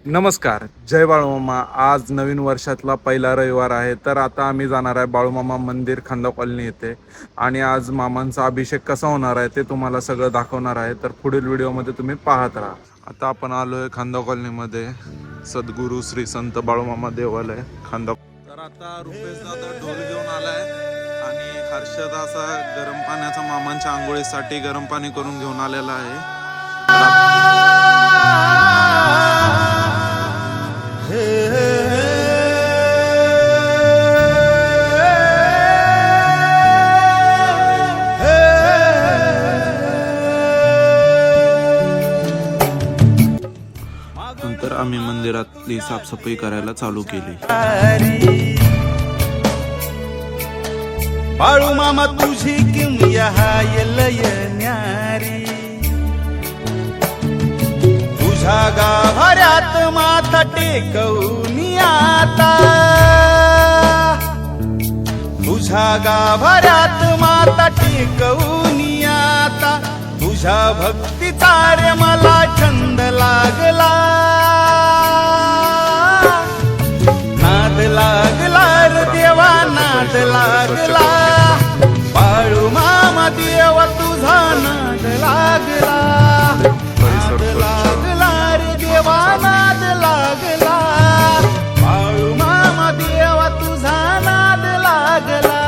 नमस्कार, जय बाळूमामा. आज नवीन वर्षातला पहिला रविवार आहे. तर आता आम्ही जाणार आहे बाळूमामा मंदिर खांदा कॉलनी येथे आणि आज मामांचा अभिषेक कसा होणार आहे ते तुम्हाला सगळं दाखवणार आहे. तर पुढील व्हिडिओमध्ये तुम्ही पाहत राहा. आता आपण आलो आहे खांदा कॉलनीमध्ये, सद्गुरू श्री संत बाळूमामा देवालय खांदा. तर आता रुपेश दादा ढोल घेऊन आलाय आणि हर्षद असा गरम पाण्याचा मामांच्या आंघोळीसाठी गरम पाणी करून घेऊन आलेला आहे. नंतर आम्ही मंदिरातली साफसफाई करायला चालू केली. बाळू मामा तुझी किमया लय न्यारी, तुझ्या गाभाऱ्यात माथा टेकवून आता, तुझ्या गाभाऱ्यात माथा टेकवून आता, तुझ्या भक्तीचा रे मला छंद लागला, नाद लागला रे देवा नाद लागला, बाळू मामा देवा तुझा नाद लागला, नाद लागला रे देवा नाद लागला, बाळू मामा देवा तुझा नाद लागला.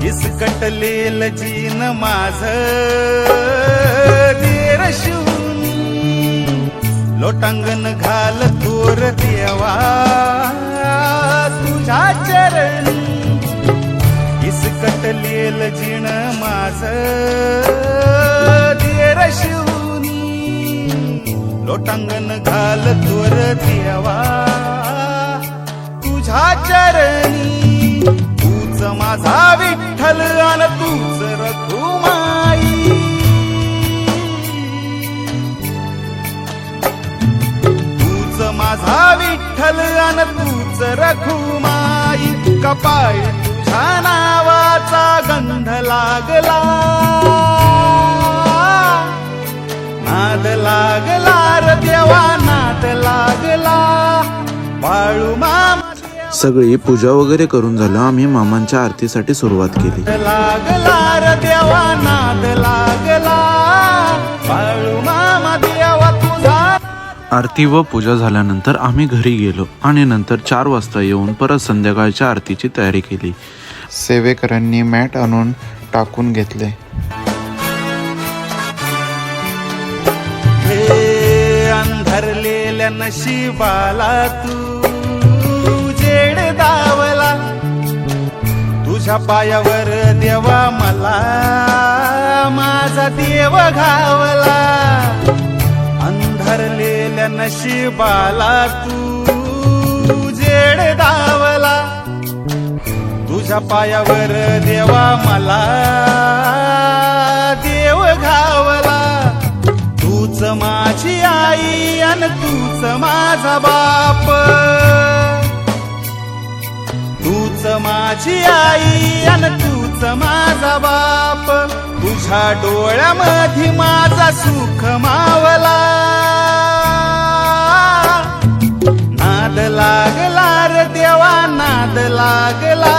इसकटलेल जीन माझ देर शिवनी, लोटांगण घाल थोर देवा तुझ्या चरणी, इसकटलेल जीन माझ देर शिवनी, लोटांगण घाल थोर देवा तुझ्या चरणी, माझा विठ्ठल आन तूच रखुमाई, तूच माझा विठ्ठल आन तूच रखुमाई, कपाळी तुझ्या नावाचा गंध लागला, नाद लागला रे देवा नाद लागला, बाळू मामा. सगळी पूजा वगैरे करून झालं. आम्ही मामांच्या आरतीसाठी सुरुवात केली. लागला रे देवा नाद लागला, बाळू मामा देवा तुझा. आरती व पूजा झाल्यानंतर आम्ही घरी गेलो आणि नंतर 4 वाजता येऊन परत संध्याकाळच्या आरतीची तयारी केली. सेवेकरांनी मॅट आणून टाकून घेतले. हे अंधरलेल्या नशिबाला तू दावला, तुझ्या पायावर देवा मला माझा देव घावला, अंधरलेल्या नशिबाला तू जेड दावला, तुझ्या पायावर देवा मला देव घावला, तूच माझी आई आणि तूच माझा बाप, तूच माझी आई आणि तूच माझा बाप, तुझ्या डोळ्यामध्ये माझा सुख मावला, नाद लागला रे देवा नाद लागला,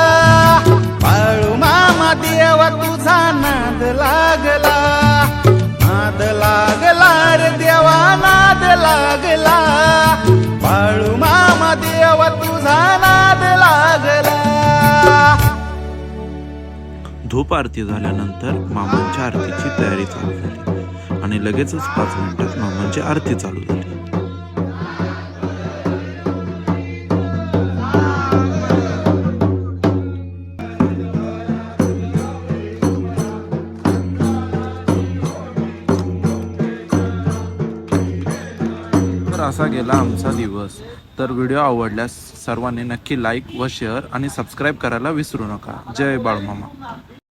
बाळू मामा देवा तुझा नाद लागला, नाद लागला रे देवा नाद लागला, बाळू मामा देवा तुझा नाद लागला. धूप आरती झाल्यानंतर मामांच्या आरतीची तयारी चालू झाली आणि लगेचच 5 मिनिटात मामांची आरती चालू झाली. तर असा गेला आमचा दिवस. तर व्हिडिओ आवडल्यास सर्वांनी नक्की लाईक व शेअर आणि सबस्क्राईब करायला विसरू नका. जय बाळूमामा.